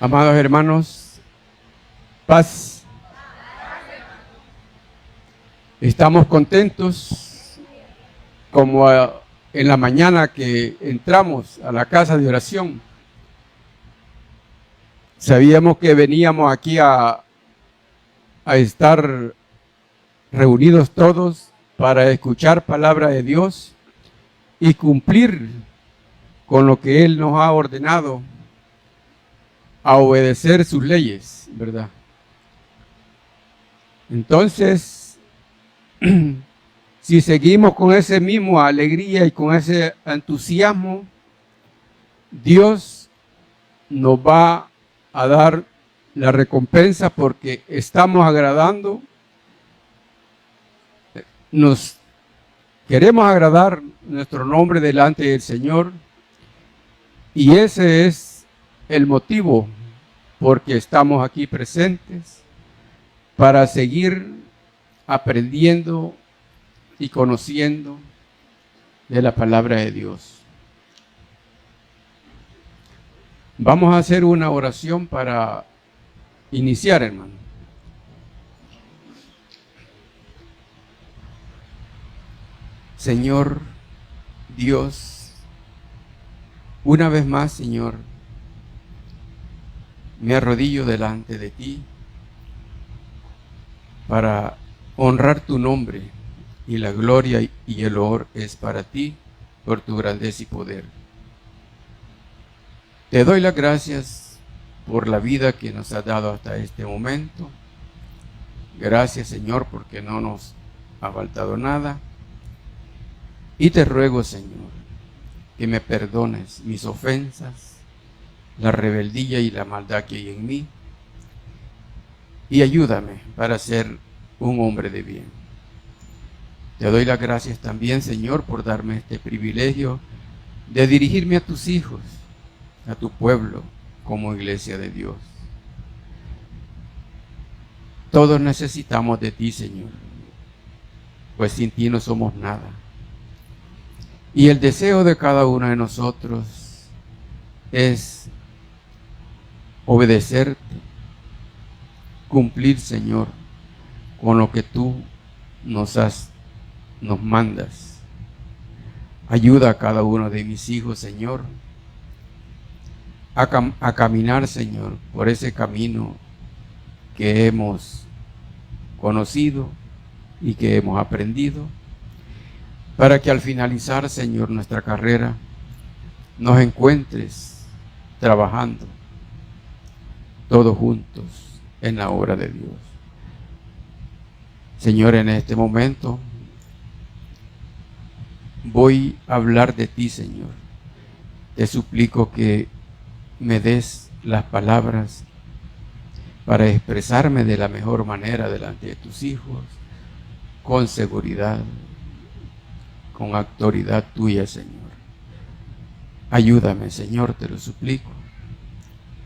Amados hermanos, paz. Estamos contentos como en la mañana que entramos a la casa de oración. Sabíamos que veníamos aquí a estar reunidos todos para escuchar palabra de Dios y cumplir con lo que Él nos ha ordenado, a obedecer sus leyes, ¿verdad? Entonces, si seguimos con ese mismo alegría y con ese entusiasmo, Dios nos va a dar la recompensa porque estamos agradando, nos queremos agradar nuestro nombre delante del Señor, y ese es el motivo porque estamos aquí presentes, para seguir aprendiendo y conociendo de la palabra de Dios. Vamos a hacer una oración para iniciar, hermano. Señor Dios, una vez más, Señor, me arrodillo delante de ti para honrar tu nombre, y la gloria y el honor es para ti por tu grandeza y poder. Te doy las gracias por la vida que nos has dado hasta este momento. Gracias, Señor, porque no nos ha faltado nada. Y te ruego, Señor, que me perdones mis ofensas, la rebeldía y la maldad que hay en mí, y ayúdame para ser un hombre de bien. Te doy las gracias también, Señor, por darme este privilegio de dirigirme a tus hijos, a tu pueblo, como iglesia de Dios. Todos necesitamos de ti, Señor, pues sin ti no somos nada. Y el deseo de cada uno de nosotros es obedecerte, cumplir, Señor, con lo que tú nos mandas. Ayuda a cada uno de mis hijos, Señor, a caminar, Señor, por ese camino que hemos conocido y que hemos aprendido, para que al finalizar, Señor, nuestra carrera, nos encuentres trabajando todos juntos en la obra de Dios. Señor, en este momento voy a hablar de ti, Señor. Te suplico que me des las palabras para expresarme de la mejor manera delante de tus hijos, con seguridad, con autoridad tuya, Señor. Ayúdame, Señor, te lo suplico.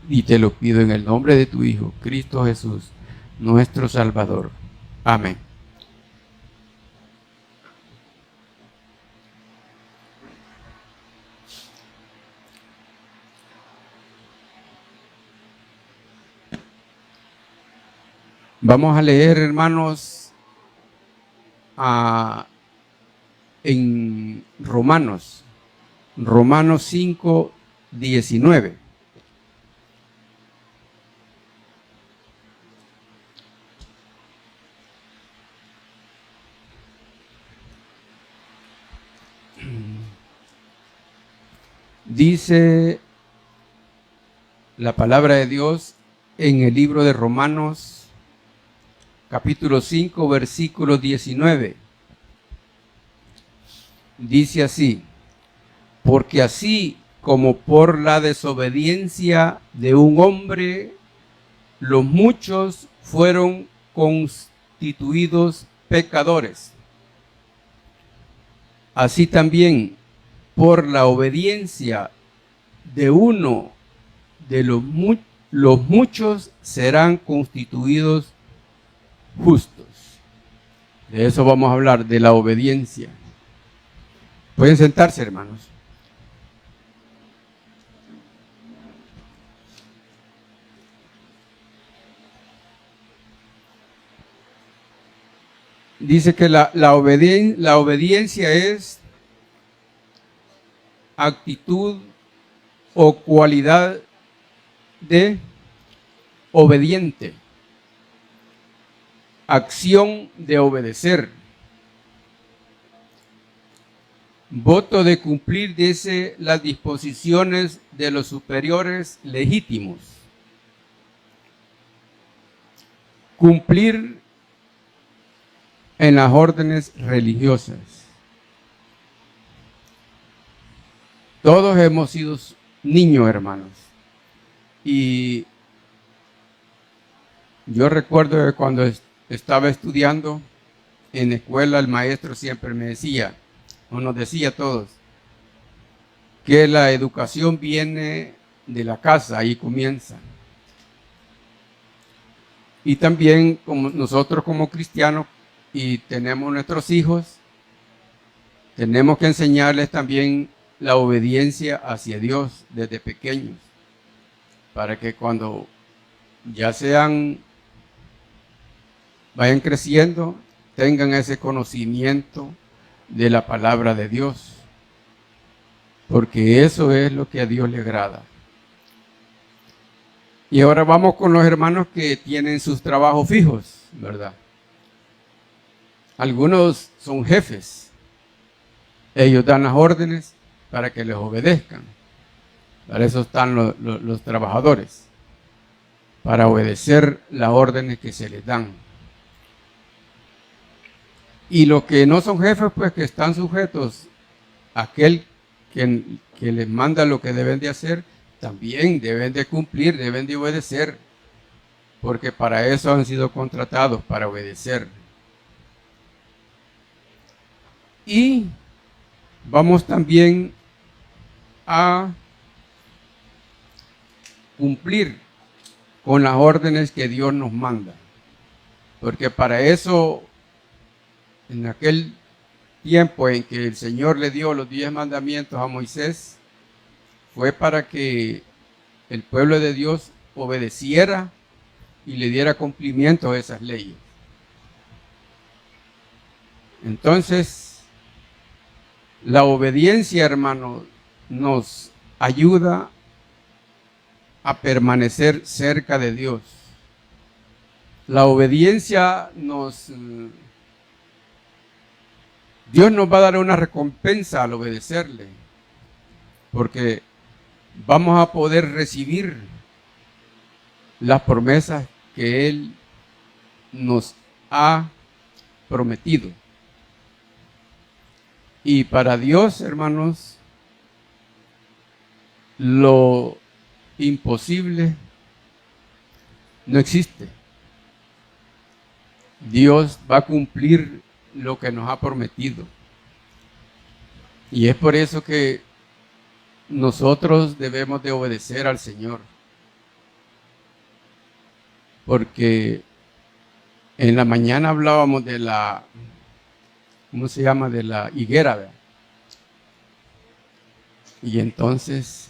Y te lo pido en el nombre de tu Hijo, Cristo Jesús, nuestro Salvador. Amén. Vamos a leer, hermanos, en Romanos 5, 19. Dice la palabra de Dios en el libro de Romanos, capítulo 5, versículo 19. Dice así: porque así como por la desobediencia de un hombre los muchos fueron constituidos pecadores, así también por la obediencia de uno de los muchos serán constituidos justos. De eso vamos a hablar, de la obediencia. Pueden sentarse, hermanos. Dice que la obediencia es actitud o cualidad de obediente, acción de obedecer, voto de cumplir, dice, las disposiciones de los superiores legítimos, cumplir en las órdenes religiosas. Todos hemos sido niños, hermanos, y yo recuerdo que cuando estaba estudiando en la escuela, el maestro siempre me decía, o nos decía a todos, que la educación viene de la casa, ahí comienza. Y también como nosotros como cristianos y tenemos nuestros hijos, tenemos que enseñarles también la obediencia hacia Dios desde pequeños, para que cuando ya vayan creciendo, tengan ese conocimiento de la palabra de Dios, porque eso es lo que a Dios le agrada. Y ahora vamos con los hermanos que tienen sus trabajos fijos, ¿verdad? Algunos son jefes. Ellos dan las órdenes para que les obedezcan. Para eso están los trabajadores, para obedecer las órdenes que se les dan. Y los que no son jefes, pues que están sujetos a aquel que les manda lo que deben de hacer, también deben de cumplir, deben de obedecer, porque para eso han sido contratados, para obedecer. Y vamos también a cumplir con las órdenes que Dios nos manda, porque para eso, en aquel tiempo en que el Señor le dio los 10 mandamientos a Moisés, fue para que el pueblo de Dios obedeciera y le diera cumplimiento a esas leyes. Entonces, la obediencia, hermano, nos ayuda a permanecer cerca de Dios. La obediencia Dios nos va a dar una recompensa al obedecerle, porque vamos a poder recibir las promesas que Él nos ha prometido. Y para Dios, hermanos, lo imposible no existe. Dios va a cumplir lo que nos ha prometido. Y es por eso que nosotros debemos de obedecer al Señor. Porque en la mañana hablábamos de la, ¿cómo se llama? De la higuera, ¿verdad? Y entonces,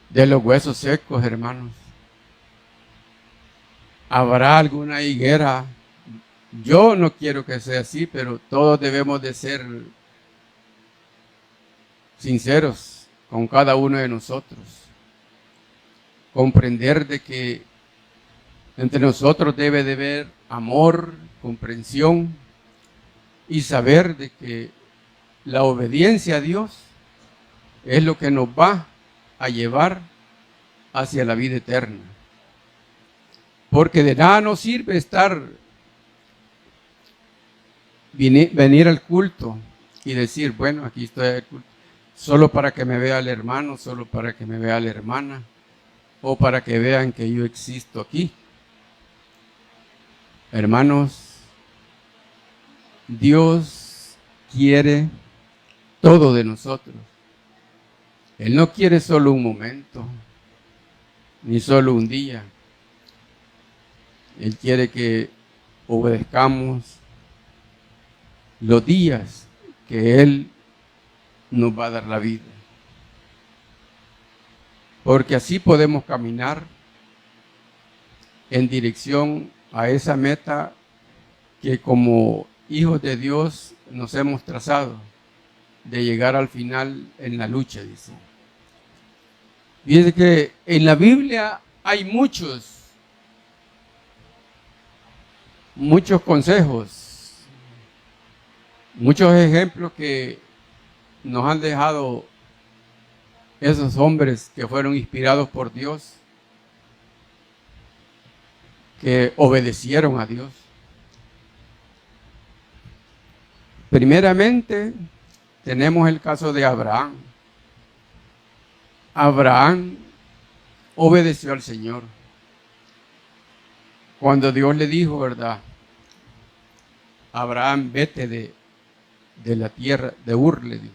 de los huesos secos, hermanos, ¿habrá alguna higuera? Yo no quiero que sea así, pero todos debemos de ser sinceros con cada uno de nosotros. Comprender de que entre nosotros debe de haber amor, comprensión y saber de que la obediencia a Dios es lo que nos va a llevar hacia la vida eterna. Porque de nada nos sirve venir al culto y decir, bueno, aquí estoy al culto, solo para que me vea el hermano, solo para que me vea la hermana, o para que vean que yo existo aquí. Hermanos, Dios quiere todo de nosotros. Él no quiere solo un momento, ni solo un día. Él quiere que obedezcamos los días que Él nos va a dar la vida. Porque así podemos caminar en dirección a esa meta que como hijos de Dios nos hemos trazado de llegar al final en la lucha, dice. Fíjense que en la Biblia hay muchos consejos, muchos ejemplos que nos han dejado esos hombres que fueron inspirados por Dios, que obedecieron a Dios. Primeramente, tenemos el caso de Abraham. Abraham obedeció al Señor. Cuando Dios le dijo, ¿verdad? Abraham, vete de la tierra de Ur, le dijo.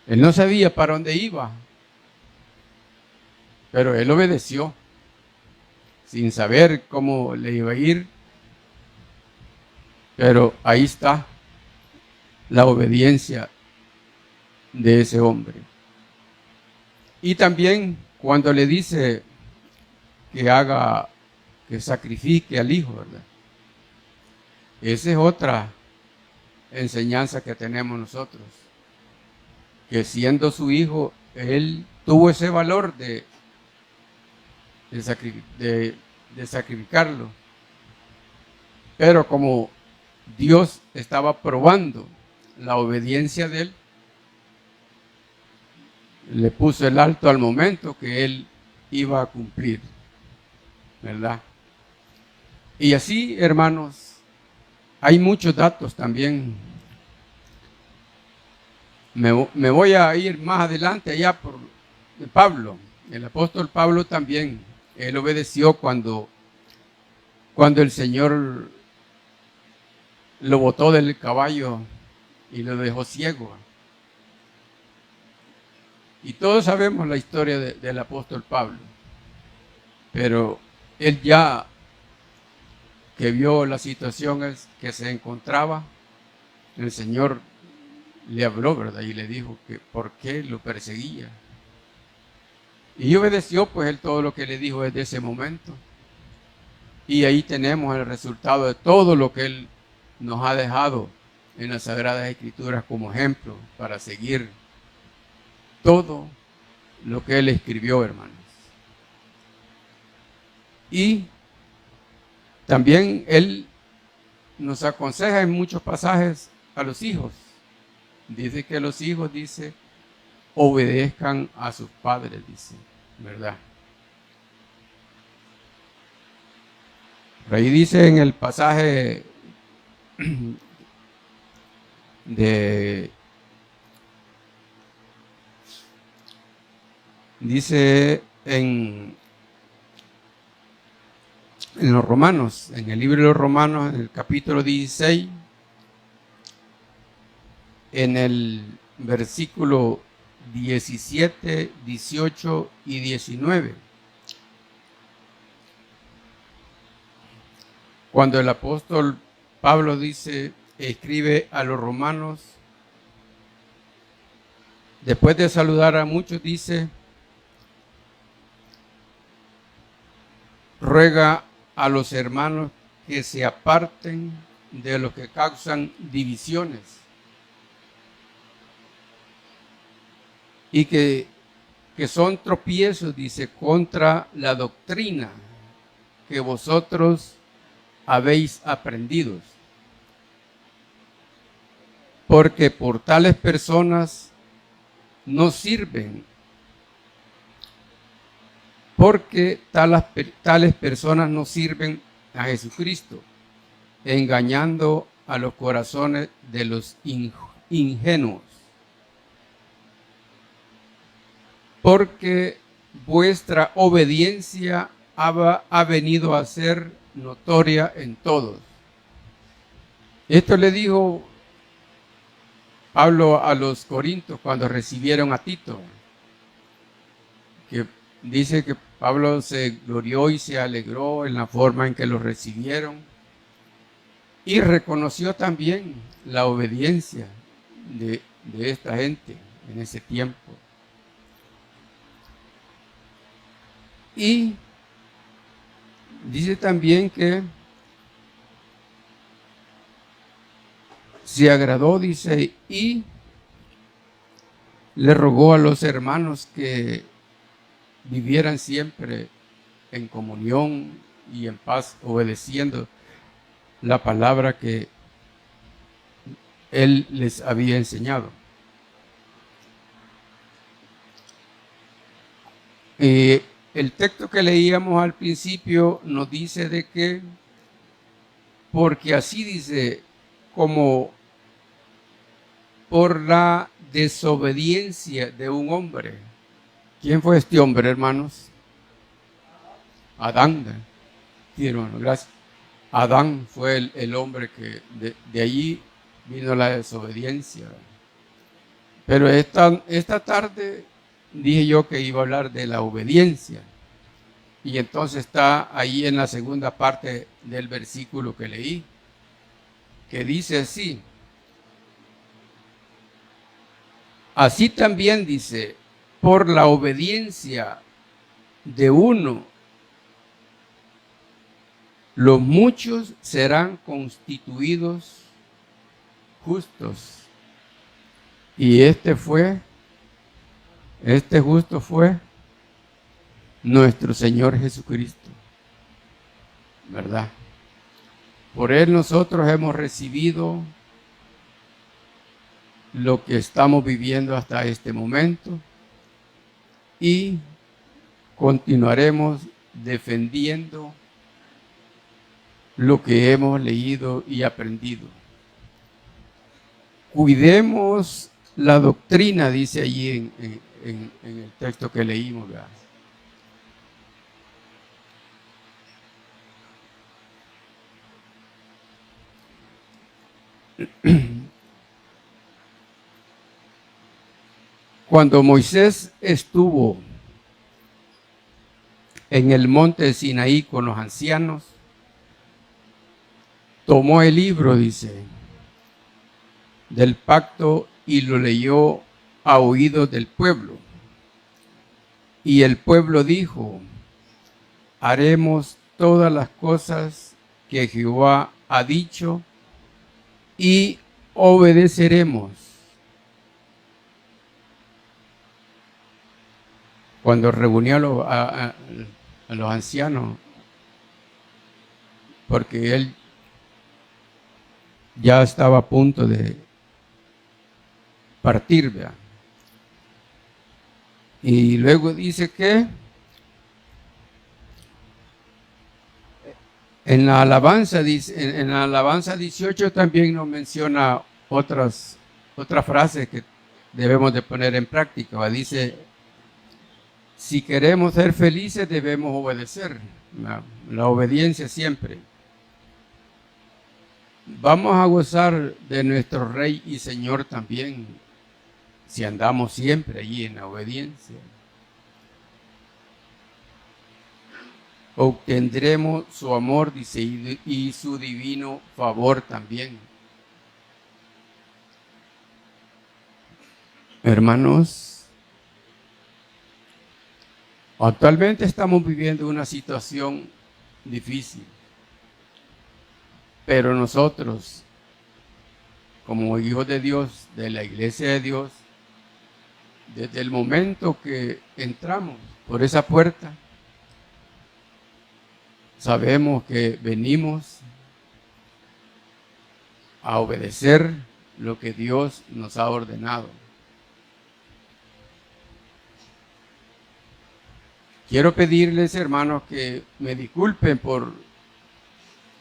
Él no sabía para dónde iba, pero él obedeció, sin saber cómo le iba a ir. Pero ahí está la obediencia de ese hombre. Y también cuando le dice que sacrifique al hijo, ¿verdad? Esa es otra enseñanza que tenemos nosotros, que siendo su hijo, él tuvo ese valor de sacrificarlo. Pero como Dios estaba probando la obediencia de él, le puso el alto al momento que él iba a cumplir, ¿verdad? Y así, hermanos, hay muchos datos también. Me voy a ir más adelante allá por Pablo. El apóstol Pablo también, él obedeció cuando el Señor lo botó del caballo y lo dejó ciego. Y todos sabemos la historia del apóstol Pablo. Pero él ya que vio la situación que se encontraba, el Señor le habló, ¿verdad? Y le dijo que por qué lo perseguía. Y obedeció pues él todo lo que le dijo desde ese momento. Y ahí tenemos el resultado de todo lo que él nos ha dejado en las Sagradas Escrituras como ejemplo para seguir todo lo que él escribió, hermanos. Y también él nos aconseja en muchos pasajes a los hijos. Dice que los hijos, obedezcan a sus padres, dice, ¿verdad? Por ahí dice en el pasaje dice en los Romanos, en el libro de los Romanos, en el capítulo 16, en el versículo 17, 18 y 19. Cuando el apóstol Pablo escribe a los romanos, después de saludar a muchos, dice, ruega a los hermanos que se aparten de los que causan divisiones y que son tropiezos, dice, contra la doctrina que vosotros habéis aprendido. Porque por tales personas no sirven. Porque tales personas no sirven a Jesucristo, engañando a los corazones de los ingenuos. Porque vuestra obediencia ha venido a ser notoria en todos. Esto le dijo Pablo a los corintios cuando recibieron a Tito, que dice que Pablo se glorió y se alegró en la forma en que los recibieron y reconoció también la obediencia de esta gente en ese tiempo. Y dice también que se agradó, dice, y le rogó a los hermanos que vivieran siempre en comunión y en paz, obedeciendo la palabra que él les había enseñado. El texto que leíamos al principio nos dice de que, porque así dice, como por la desobediencia de un hombre. ¿Quién fue este hombre, hermanos? Adán. Sí, hermano, gracias. Adán fue el hombre que de allí vino la desobediencia. Pero esta tarde dije yo que iba a hablar de la obediencia. Y entonces está ahí en la segunda parte del versículo que leí, que dice así. Así también dice, por la obediencia de uno, los muchos serán constituidos justos. Y este justo fue nuestro Señor Jesucristo, ¿verdad? Por Él nosotros hemos recibido lo que estamos viviendo hasta este momento y continuaremos defendiendo lo que hemos leído y aprendido. Cuidemos la doctrina, dice allí en el texto que leímos, ¿verdad? Cuando Moisés estuvo en el monte de Sinaí con los ancianos, tomó el libro, dice, del pacto y lo leyó a oídos del pueblo. Y el pueblo dijo, haremos todas las cosas que Jehová ha dicho y obedeceremos. Cuando reunió a los ancianos, porque él ya estaba a punto de partir, ¿verdad? Y luego dice que en la alabanza 18 también nos menciona otra frase que debemos de poner en práctica, ¿verdad? Dice, si queremos ser felices debemos obedecer, la obediencia siempre. Vamos a gozar de nuestro Rey y Señor también, si andamos siempre allí en la obediencia. Obtendremos su amor, dice, y su divino favor también. Hermanos, actualmente estamos viviendo una situación difícil, pero nosotros, como hijos de Dios, de la iglesia de Dios, desde el momento que entramos por esa puerta, sabemos que venimos a obedecer lo que Dios nos ha ordenado. Quiero pedirles, hermanos, que me disculpen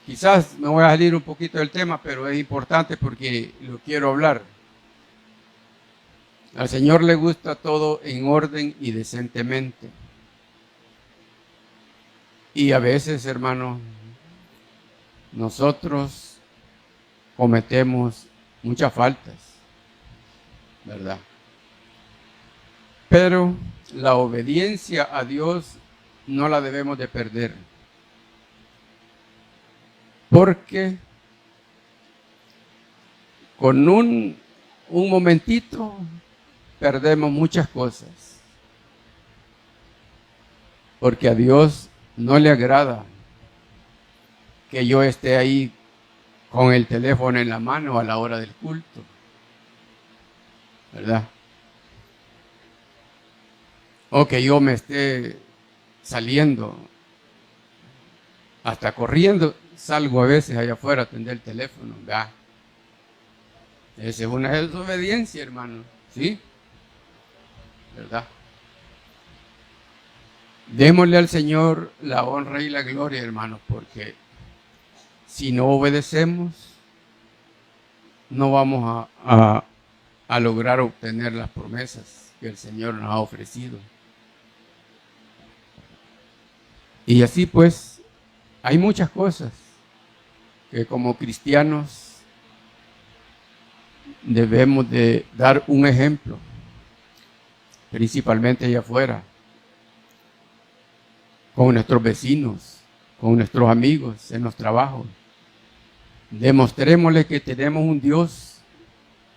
quizás me voy a salir un poquito del tema, pero es importante porque lo quiero hablar. Al Señor le gusta todo en orden y decentemente. Y a veces, hermanos, nosotros cometemos muchas faltas, ¿verdad? Pero la obediencia a Dios no la debemos de perder. Porque con un momentito perdemos muchas cosas. Porque a Dios no le agrada que yo esté ahí con el teléfono en la mano a la hora del culto, ¿verdad? O que yo me esté saliendo, hasta corriendo, salgo a veces allá afuera a atender el teléfono, ¿verdad? Esa es una desobediencia, hermano, ¿sí? ¿Verdad? Démosle al Señor la honra y la gloria, hermanos, porque si no obedecemos, no vamos a lograr obtener las promesas que el Señor nos ha ofrecido. Y así pues, hay muchas cosas que como cristianos debemos de dar un ejemplo, principalmente allá afuera, con nuestros vecinos, con nuestros amigos, en los trabajos. Demostrémosle que tenemos un Dios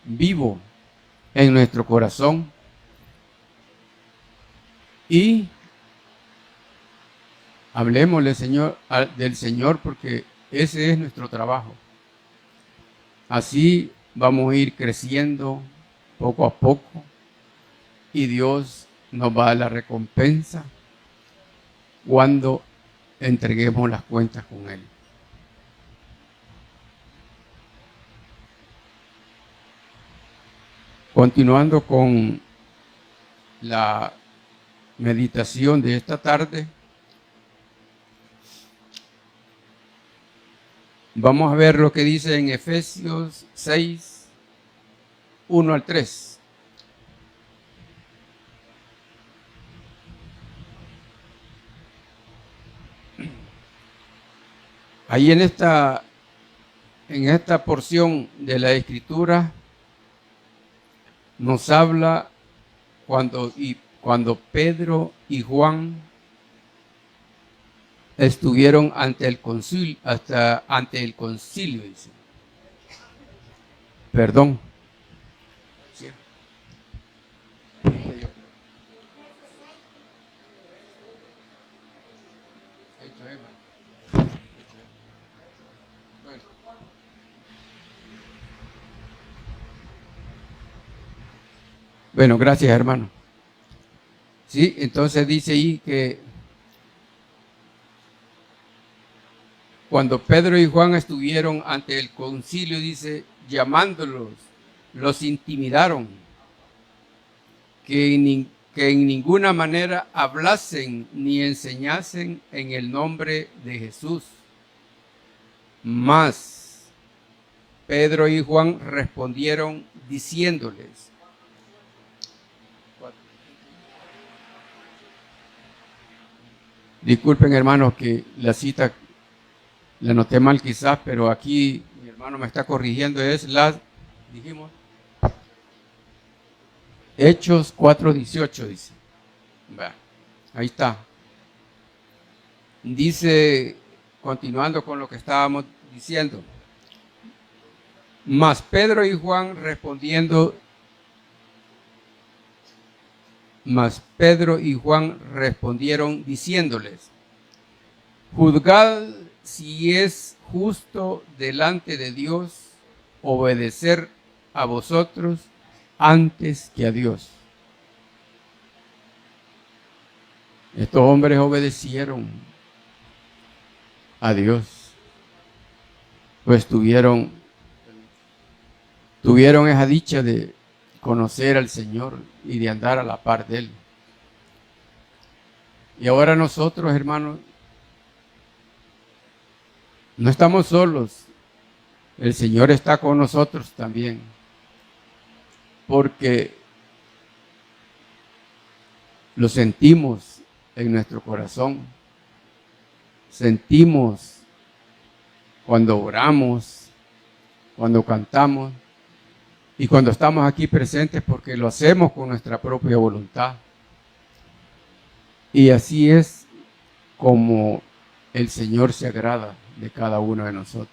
vivo en nuestro corazón y hablemosle, Señor, del Señor, porque ese es nuestro trabajo. Así vamos a ir creciendo poco a poco y Dios nos va a dar la recompensa cuando entreguemos las cuentas con Él. Continuando con la meditación de esta tarde, vamos a ver lo que dice en Efesios 6, 1 al 3. Ahí en esta porción de la Escritura nos habla cuando Pedro y Juan estuvieron ante el concilio, dice. Perdón. Bueno, gracias, hermano. Sí, entonces dice ahí que cuando Pedro y Juan estuvieron ante el concilio, dice, llamándolos, los intimidaron, que en ninguna manera hablasen ni enseñasen en el nombre de Jesús. Mas Pedro y Juan respondieron diciéndoles, disculpen, hermanos, que la cita la noté mal quizás, pero aquí mi hermano me está corrigiendo, dijimos, Hechos 4:18 dice. Ahí está. Dice, continuando con lo que estábamos diciendo, mas Pedro y Juan respondieron diciéndoles, juzgad si es justo delante de Dios obedecer a vosotros antes que a Dios. Estos hombres obedecieron a Dios, pues tuvieron esa dicha de conocer al Señor y de andar a la par de Él. Y ahora nosotros, hermanos, no estamos solos. El Señor está con nosotros también. Porque lo sentimos en nuestro corazón. Sentimos cuando oramos, cuando cantamos y cuando estamos aquí presentes, porque lo hacemos con nuestra propia voluntad. Y así es como el Señor se agrada de cada uno de nosotros.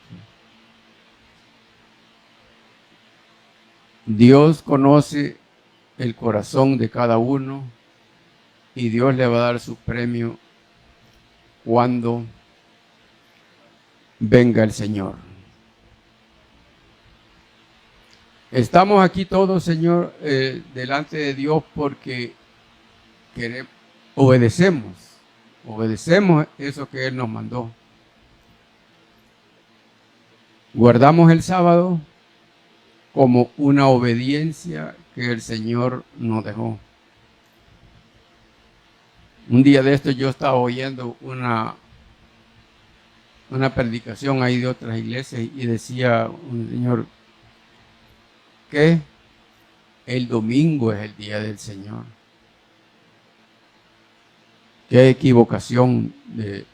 Dios conoce el corazón de cada uno y Dios le va a dar su premio cuando venga el Señor. Estamos aquí todos, Señor, delante de Dios porque obedecemos eso que Él nos mandó. Guardamos el sábado como una obediencia que el Señor nos dejó. Un día de esto yo estaba oyendo una predicación ahí de otras iglesias y decía un señor que el domingo es el día del Señor. Qué equivocación de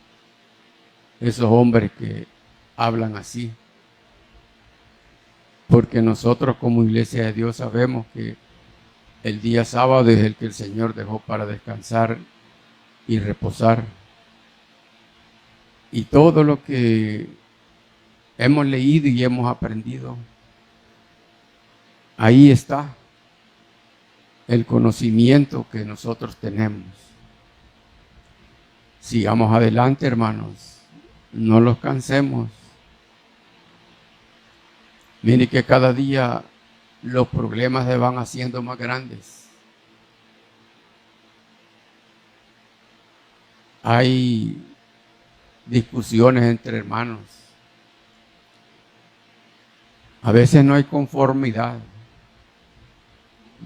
esos hombres que hablan así. Porque nosotros como iglesia de Dios sabemos que el día sábado es el que el Señor dejó para descansar y reposar. Y todo lo que hemos leído y hemos aprendido, ahí está el conocimiento que nosotros tenemos. Sigamos adelante, hermanos. No los cansemos. Mire que cada día los problemas se van haciendo más grandes. Hay discusiones entre hermanos. A veces no hay conformidad.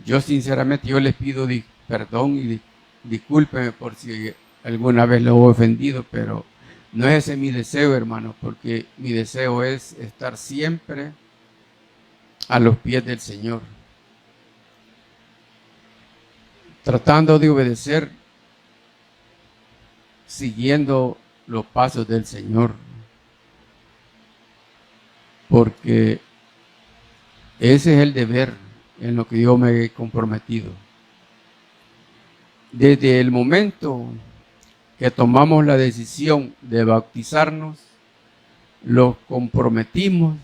Yo sinceramente les pido perdón y discúlpeme por si alguna vez lo he ofendido, pero no es ese mi deseo, hermano, porque mi deseo es estar siempre a los pies del Señor, tratando de obedecer, siguiendo los pasos del Señor, porque ese es el deber en lo que yo me he comprometido. Desde el momento que tomamos la decisión de bautizarnos, los comprometimos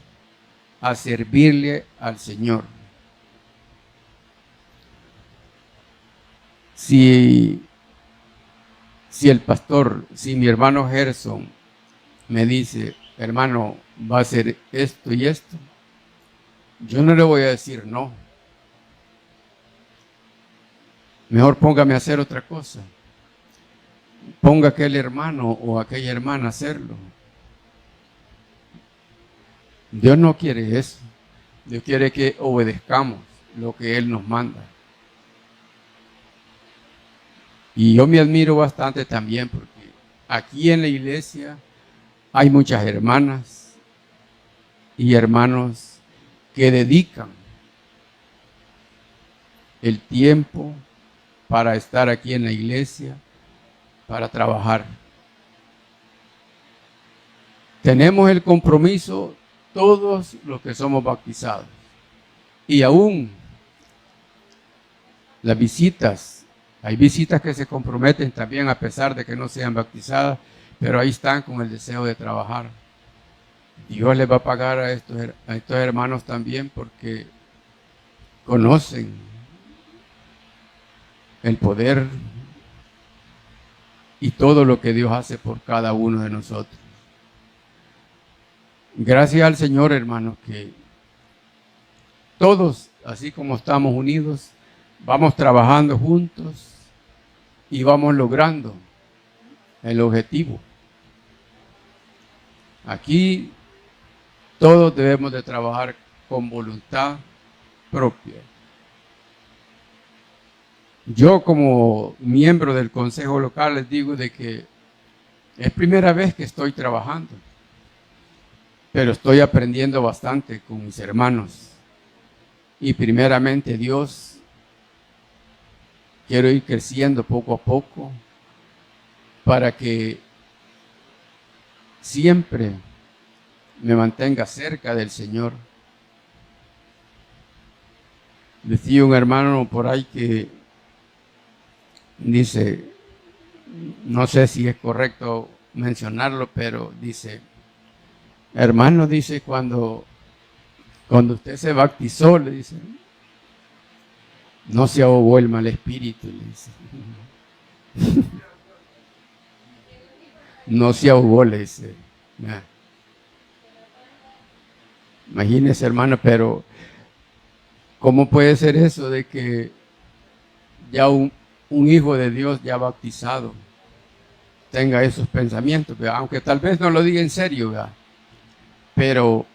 a servirle al Señor. Si el pastor, si mi hermano Gerson me dice, hermano, va a hacer esto y esto, yo no le voy a decir no. Mejor póngame a hacer otra cosa. Ponga aquel hermano o aquella hermana a hacerlo. Dios no quiere eso. Dios quiere que obedezcamos lo que Él nos manda. Y yo me admiro bastante también porque aquí en la iglesia hay muchas hermanas y hermanos que dedican el tiempo para estar aquí en la iglesia, para trabajar. Tenemos el compromiso todos los que somos bautizados. Y aún las visitas, hay visitas que se comprometen también a pesar de que no sean bautizadas, pero ahí están con el deseo de trabajar. Dios les va a pagar a estos hermanos también porque conocen el poder y todo lo que Dios hace por cada uno de nosotros. Gracias al Señor, hermanos, que todos, así como estamos unidos, vamos trabajando juntos y vamos logrando el objetivo. Aquí todos debemos de trabajar con voluntad propia. Yo como miembro del consejo local les digo de que es primera vez que estoy trabajando, pero estoy aprendiendo bastante con mis hermanos. Y primeramente Dios, quiero ir creciendo poco a poco para que siempre me mantenga cerca del Señor. Decía un hermano por ahí que dice, no sé si es correcto mencionarlo, pero dice, hermano, dice, cuando usted se bautizó, le dice, no se ahogó el mal espíritu, le dice. No se ahogó, le dice. Imagínese, hermano, pero ¿Cómo puede ser eso de que ya un hijo de Dios ya bautizado tenga esos pensamientos, ¿verdad? Aunque tal vez no lo diga en serio, ¿verdad? Pero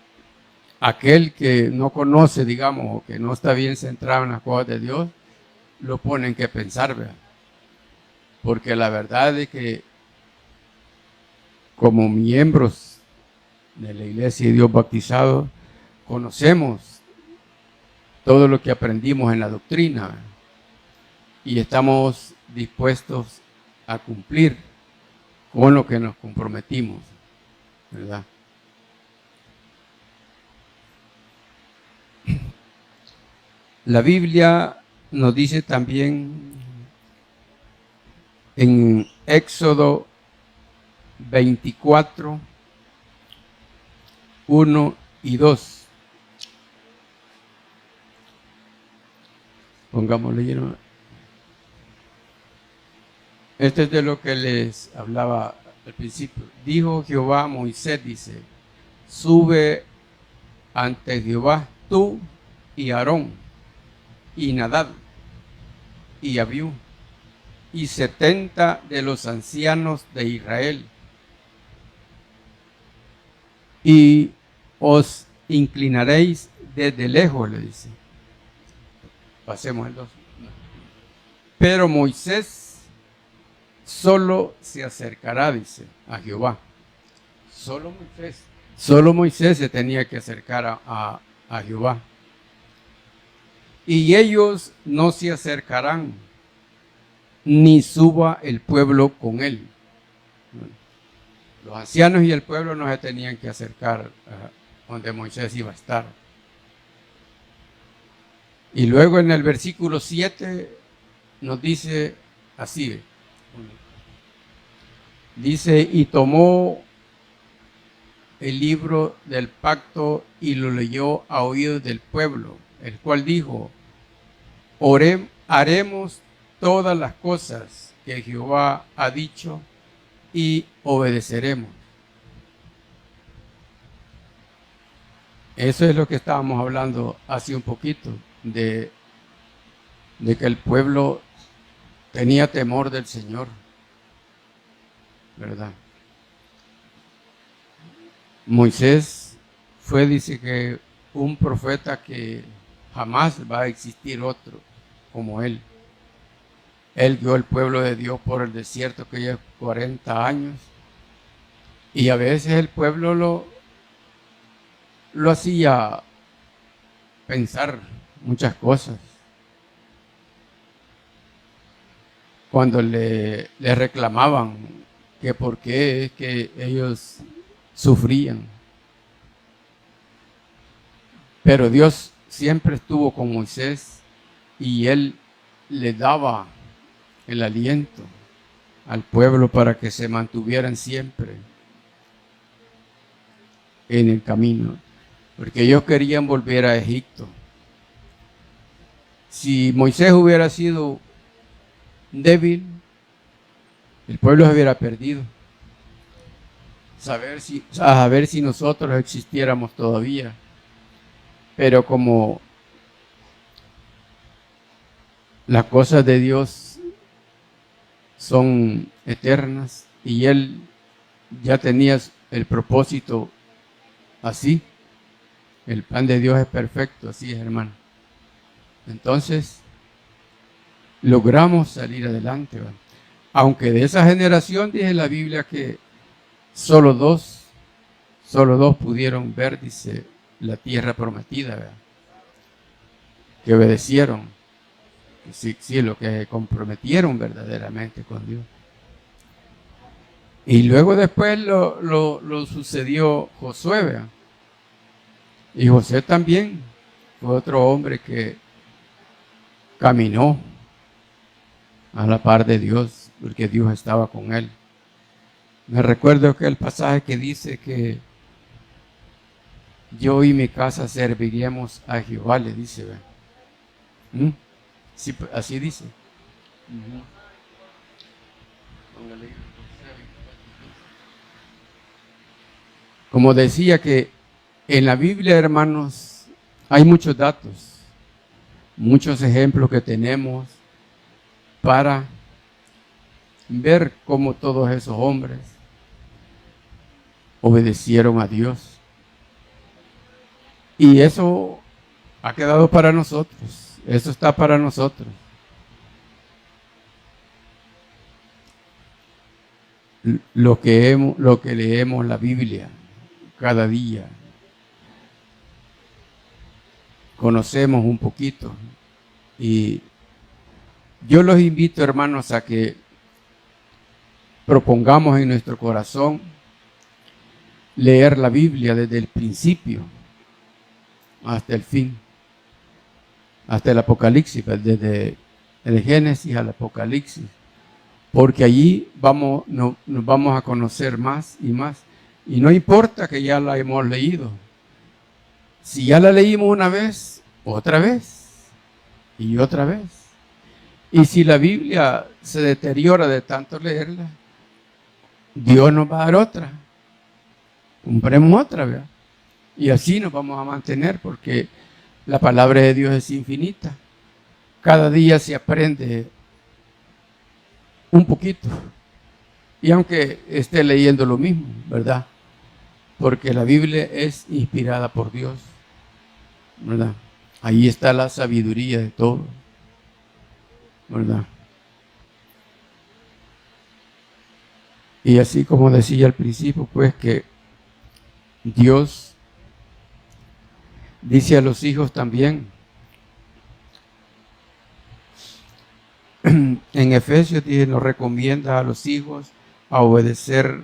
aquel que no conoce, digamos, o que no está bien centrado en las cosas de Dios, lo pone en que pensar, ¿verdad? Porque la verdad es que como miembros de la iglesia y Dios bautizados, conocemos todo lo que aprendimos en la doctrina, ¿verdad? Y estamos dispuestos a cumplir con lo que nos comprometimos, ¿verdad? La Biblia nos dice también en Éxodo 24, 1 y 2. Pongámosle lleno. Este es de lo que les hablaba al principio. Dijo Jehová a Moisés, dice, sube ante Jehová tú y Aarón y Nadab y Abiú y 70 de los ancianos de Israel, y os inclinaréis desde lejos, le dice. Pasemos el 2. Pero Moisés solo se acercará, dice, a Jehová. Solo Moisés se tenía que acercar a Jehová. Y ellos no se acercarán, ni suba el pueblo con él. Los ancianos y el pueblo no se tenían que acercar a donde Moisés iba a estar. Y luego en el versículo 7 nos dice así. Dice, y tomó el libro del pacto y lo leyó a oídos del pueblo, el cual dijo, haremos todas las cosas que Jehová ha dicho y obedeceremos. Eso es lo que estábamos hablando hace un poquito, de que el pueblo tenía temor del Señor, ¿verdad? Moisés fue, dice que, un profeta que jamás va a existir otro como él. Él guió al pueblo de Dios por el desierto que lleva 40 años. Y a veces el pueblo lo hacía pensar muchas cosas. Cuando le reclamaban que por qué es que ellos sufrían. Pero Dios siempre estuvo con Moisés y él le daba el aliento al pueblo para que se mantuvieran siempre en el camino, porque ellos querían volver a Egipto. Si Moisés hubiera sido débil, el pueblo se hubiera perdido. A ver si nosotros existiéramos todavía. Pero como las cosas de Dios son eternas y él ya tenía el propósito así, el plan de Dios es perfecto, así es, hermano. Entonces logramos salir adelante, ¿verdad? Aunque de esa generación dice la Biblia que solo dos pudieron ver, dice, la tierra prometida, ¿verdad? Que obedecieron, sí, lo que comprometieron verdaderamente con Dios. Y luego después lo sucedió Josué, ¿verdad? Y José también fue otro hombre que caminó a la par de Dios, porque Dios estaba con él. Me recuerdo que el pasaje que dice que yo y mi casa serviríamos a Jehová, le dice, ¿verdad? Sí, así dice. Como decía que en la Biblia, hermanos, hay muchos datos muchos ejemplos que tenemos para ver cómo todos esos hombres obedecieron a Dios. Y eso ha quedado para nosotros. Eso está para nosotros. Lo que leemos la Biblia cada día. Conocemos un poquito. Y yo los invito, hermanos, a que propongamos en nuestro corazón leer la Biblia desde el principio hasta el fin, hasta el Apocalipsis, desde el Génesis al Apocalipsis, porque allí nos vamos a conocer más y más, y no importa que ya la hemos leído, si ya la leímos una vez, otra vez, y otra vez, y si la Biblia se deteriora de tanto leerla, Dios nos va a dar otra, compremos otra, ¿verdad? Y así nos vamos a mantener, porque la palabra de Dios es infinita. Cada día se aprende un poquito. Y aunque esté leyendo lo mismo, ¿verdad? Porque la Biblia es inspirada por Dios, ¿verdad? Ahí está la sabiduría de todo, ¿verdad? Y así como decía al principio, pues que Dios dice a los hijos también, en Efesios dice, nos recomienda a los hijos a obedecer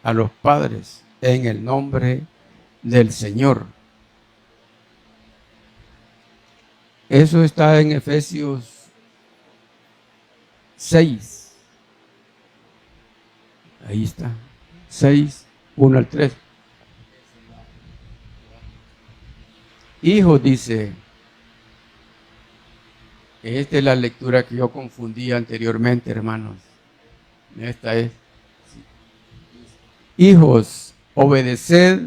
a los padres en el nombre del Señor. Eso está en Efesios 6. Ahí está, 6, 1 al 3. Hijos, dice, esta es la lectura que yo confundí anteriormente, hermanos. Esta es. Hijos, obedeced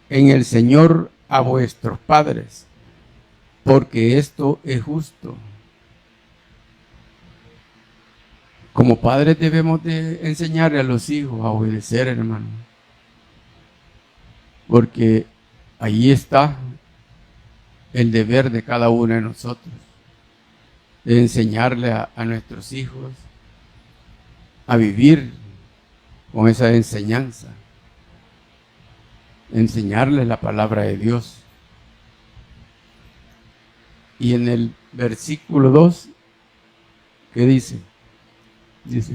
en el Señor a vuestros padres, porque esto es justo. Como padres debemos de enseñarle a los hijos a obedecer, hermano. Porque ahí está el deber de cada uno de nosotros, de enseñarle a nuestros hijos a vivir con esa enseñanza, enseñarles la palabra de Dios. Y en el versículo 2, ¿qué dice? Dice,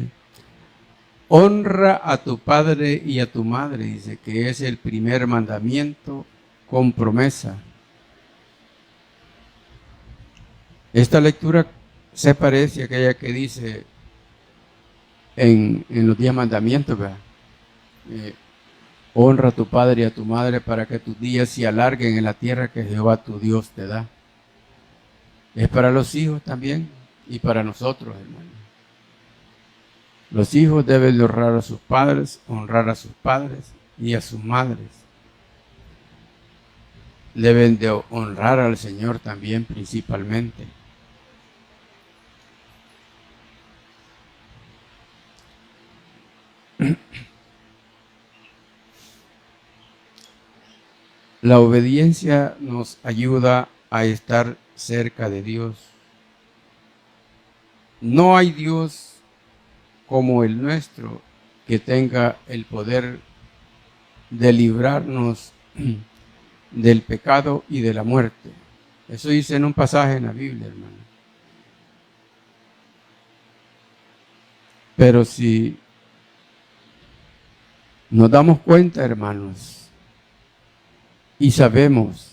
honra a tu padre y a tu madre, dice que es el primer mandamiento con promesa. Esta lectura se parece a aquella que dice en los 10 mandamientos, ¿verdad? Honra a tu padre y a tu madre para que tus días se alarguen en la tierra que Jehová tu Dios te da. Es para los hijos también y para nosotros, hermanos. Los hijos deben de honrar a sus padres y a sus madres. Deben de honrar al Señor también principalmente. La obediencia nos ayuda a estar cerca de Dios. No hay Dios como el nuestro que tenga el poder de librarnos del pecado y de la muerte. Eso dice en un pasaje en la Biblia, hermano. Pero si nos damos cuenta, hermanos, y sabemos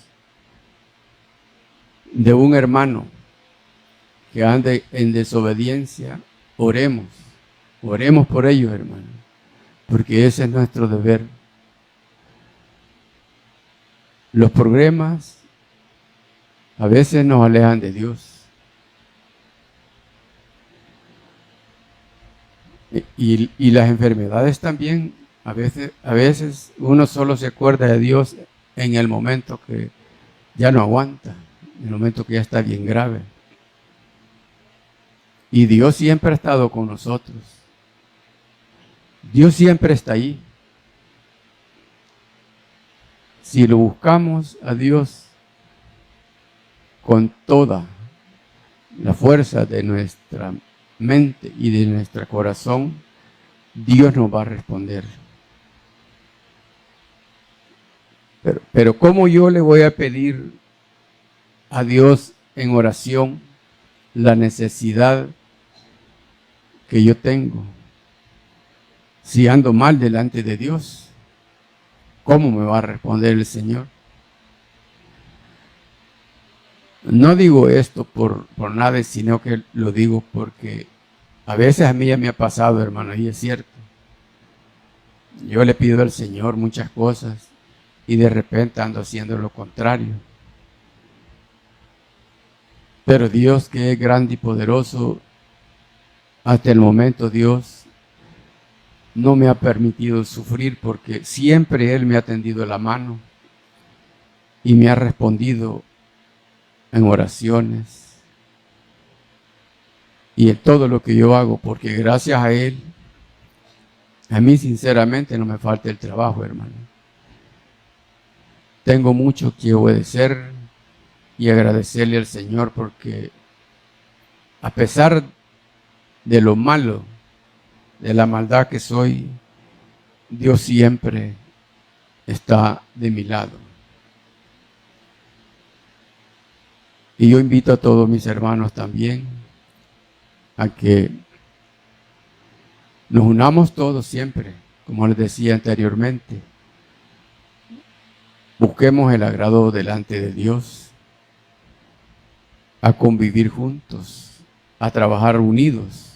de un hermano que ande en desobediencia, oremos por ellos, hermano, porque ese es nuestro deber. Los problemas a veces nos alejan de Dios. Y las enfermedades también, a veces uno solo se acuerda de Dios en el momento que ya no aguanta, en el momento que ya está bien grave. Y Dios siempre ha estado con nosotros. Dios siempre está ahí. Si lo buscamos a Dios con toda la fuerza de nuestra mente y de nuestro corazón, Dios nos va a responder. Pero ¿cómo yo le voy a pedir a Dios en oración la necesidad que yo tengo si ando mal delante de Dios? ¿Cómo me va a responder el Señor? No digo esto por nada, sino que lo digo porque a veces a mí ya me ha pasado, hermano, y es cierto. Yo le pido al Señor muchas cosas y de repente ando haciendo lo contrario. Pero Dios, que es grande y poderoso, hasta el momento Dios no me ha permitido sufrir, porque siempre Él me ha tendido la mano y me ha respondido en oraciones y en todo lo que yo hago, porque gracias a Él, a mí sinceramente no me falta el trabajo, hermano. Tengo mucho que obedecer y agradecerle al Señor, porque a pesar de lo malo, de la maldad que soy, Dios siempre está de mi lado. Y yo invito a todos mis hermanos también a que nos unamos todos siempre, como les decía anteriormente. Busquemos el agrado delante de Dios, a convivir juntos, a trabajar unidos,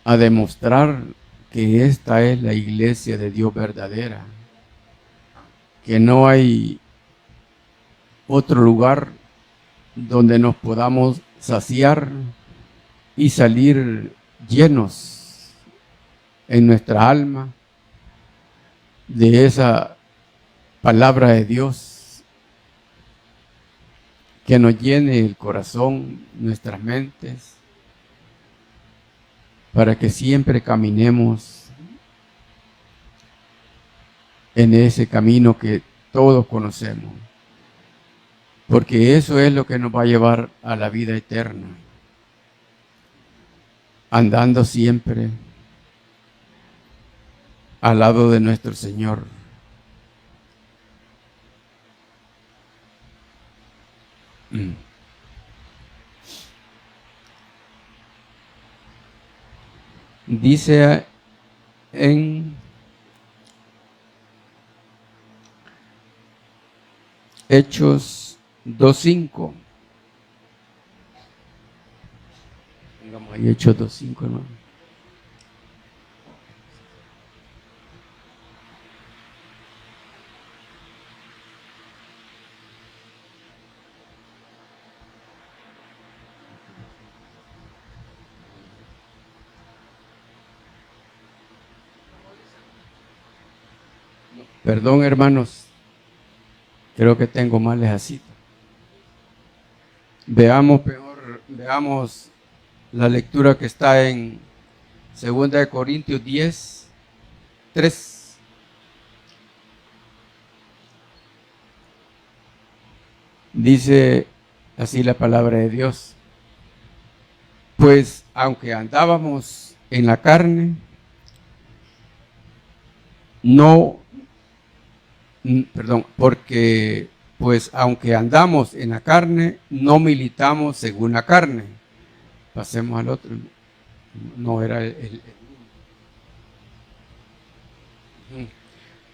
a demostrar que esta es la iglesia de Dios verdadera, que no hay otro lugar donde nos podamos saciar y salir llenos en nuestra alma de esa palabra de Dios, que nos llene el corazón, nuestras mentes, para que siempre caminemos en ese camino que todos conocemos, porque eso es lo que nos va a llevar a la vida eterna, andando siempre al lado de nuestro Señor. Dice en Hechos 2:5. Pongamos ahí Hechos 2:5, hermano. Perdón, hermanos, creo que tengo mal así. Veamos la lectura que está en 2 Corintios 10:3. Dice así la palabra de Dios: pues aunque andábamos en la carne, porque pues aunque andamos en la carne, no militamos según la carne. Pasemos al otro. No era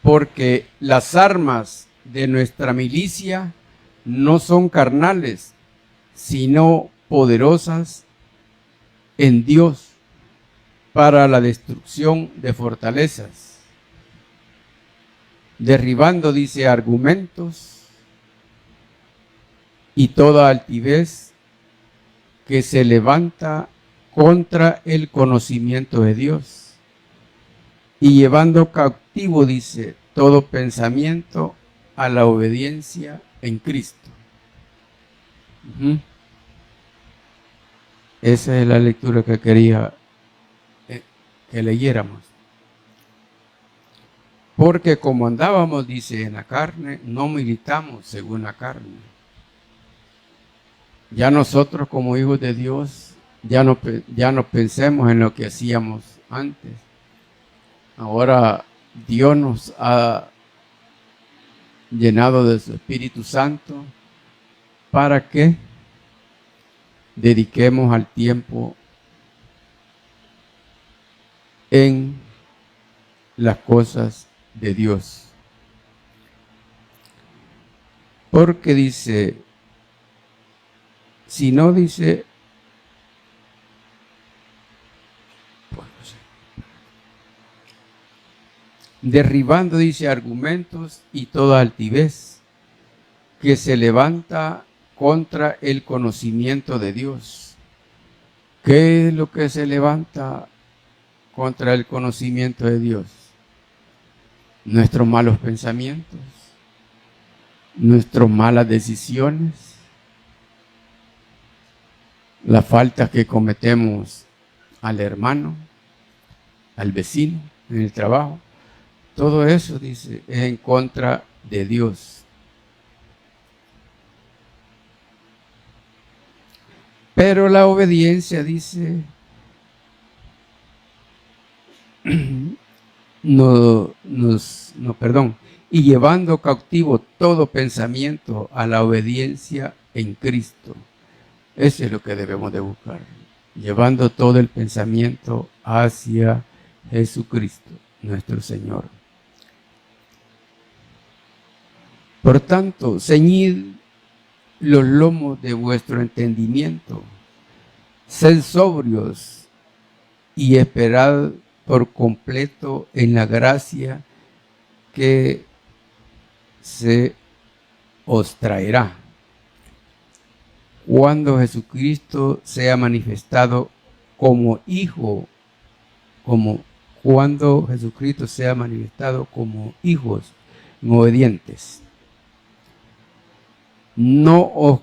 porque las armas de nuestra milicia no son carnales, sino poderosas en Dios para la destrucción de fortalezas, derribando, dice, argumentos y toda altivez que se levanta contra el conocimiento de Dios, y llevando cautivo, dice, todo pensamiento a la obediencia en Cristo. Ujú. Esa es la lectura que quería que leyéramos. Porque como andábamos, dice, en la carne, no militamos según la carne. Ya nosotros como hijos de Dios, ya no pensemos en lo que hacíamos antes. Ahora Dios nos ha llenado de su Espíritu Santo para que dediquemos al tiempo en las cosas de Dios. Porque dice, si no dice, derribando, dice, argumentos y toda altivez que se levanta contra el conocimiento de Dios. ¿Qué es lo que se levanta contra el conocimiento de Dios? Nuestros malos pensamientos, nuestras malas decisiones, las faltas que cometemos al hermano, al vecino, en el trabajo. Todo eso, dice, es en contra de Dios. Pero la obediencia, dice, y llevando cautivo todo pensamiento a la obediencia en Cristo. Eso es lo que debemos de buscar, llevando todo el pensamiento hacia Jesucristo, nuestro Señor. Por tanto, ceñid los lomos de vuestro entendimiento, sed sobrios y esperad por completo en la gracia que se os traerá cuando Jesucristo sea manifestado como Hijo, cuando Jesucristo sea manifestado como hijos obedientes. No os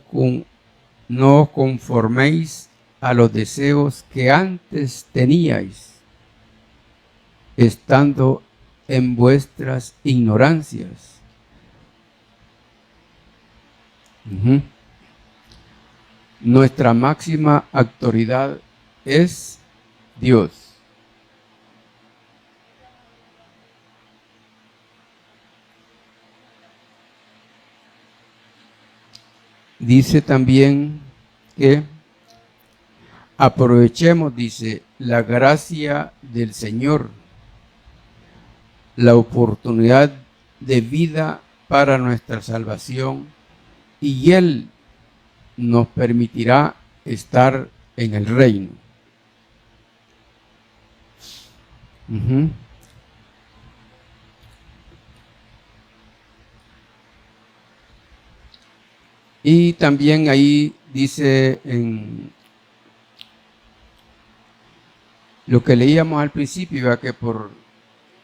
conforméis a los deseos que antes teníais, estando en vuestras ignorancias. Nuestra máxima autoridad es Dios. Dice también que aprovechemos, dice, la gracia del Señor, la oportunidad de vida para nuestra salvación, y Él nos permitirá estar en el reino. Y también ahí dice en lo que leíamos al principio, que por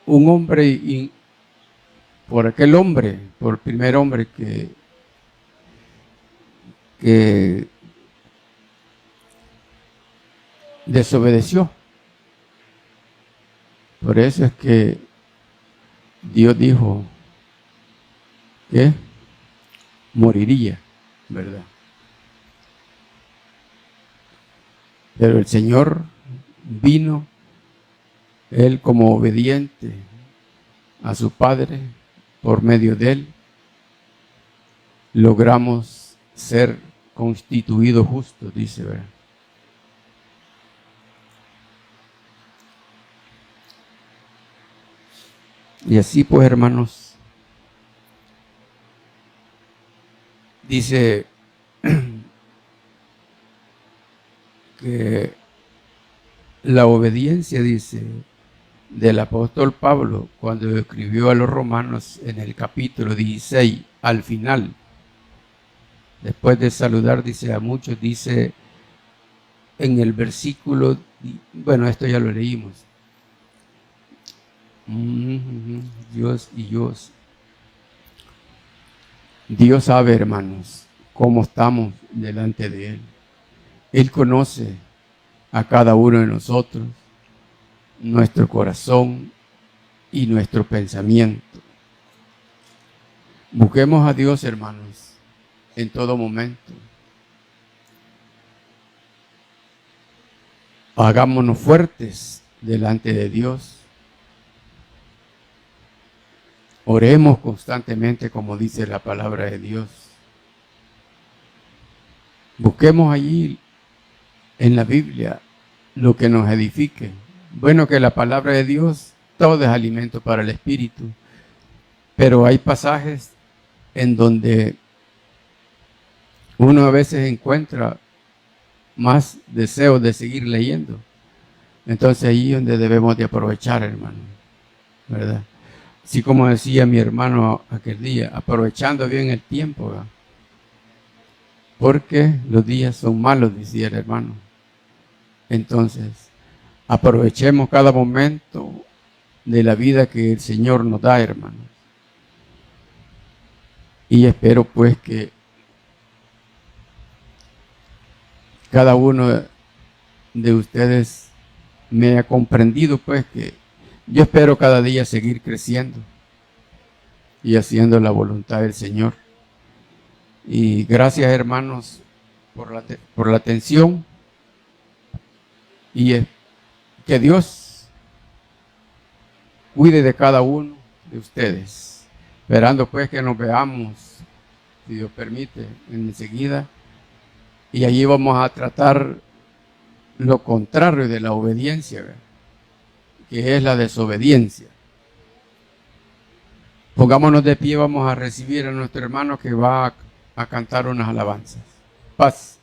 un hombre y por aquel hombre, por el primer hombre que desobedeció. Por eso es que Dios dijo que moriría, ¿verdad? Pero el Señor vino, Él como obediente a su Padre, por medio de Él, logramos ser constituidos justos, dice, ¿verdad? Y así pues, hermanos, dice que la obediencia, dice, del apóstol Pablo, cuando escribió a los romanos en el capítulo 16, al final, después de saludar, dice, a muchos, dice, en el versículo, bueno, esto ya lo leímos, Dios sabe, hermanos, cómo estamos delante de Él. Él conoce a cada uno de nosotros, nuestro corazón y nuestro pensamiento. Busquemos a Dios, hermanos, en todo momento. Hagámonos fuertes delante de Dios. Oremos constantemente, como dice la palabra de Dios. Busquemos allí en la Biblia lo que nos edifique. Bueno, que la palabra de Dios todo es alimento para el espíritu, pero hay pasajes en donde uno a veces encuentra más deseo de seguir leyendo. Entonces ahí es donde debemos de aprovechar, hermano, ¿verdad? Así como decía mi hermano aquel día, aprovechando bien el tiempo, ¿verdad? Porque los días son malos, decía el hermano. Entonces, aprovechemos cada momento de la vida que el Señor nos da, hermanos. Y espero pues que cada uno de ustedes me haya comprendido, pues que yo espero cada día seguir creciendo y haciendo la voluntad del Señor. Y gracias, hermanos, por la atención. Y que Dios cuide de cada uno de ustedes. Esperando pues que nos veamos, si Dios permite, enseguida. Y allí vamos a tratar lo contrario de la obediencia, ¿verdad? Que es la desobediencia. Pongámonos de pie, vamos a recibir a nuestro hermano que va a cantar unas alabanzas. Paz.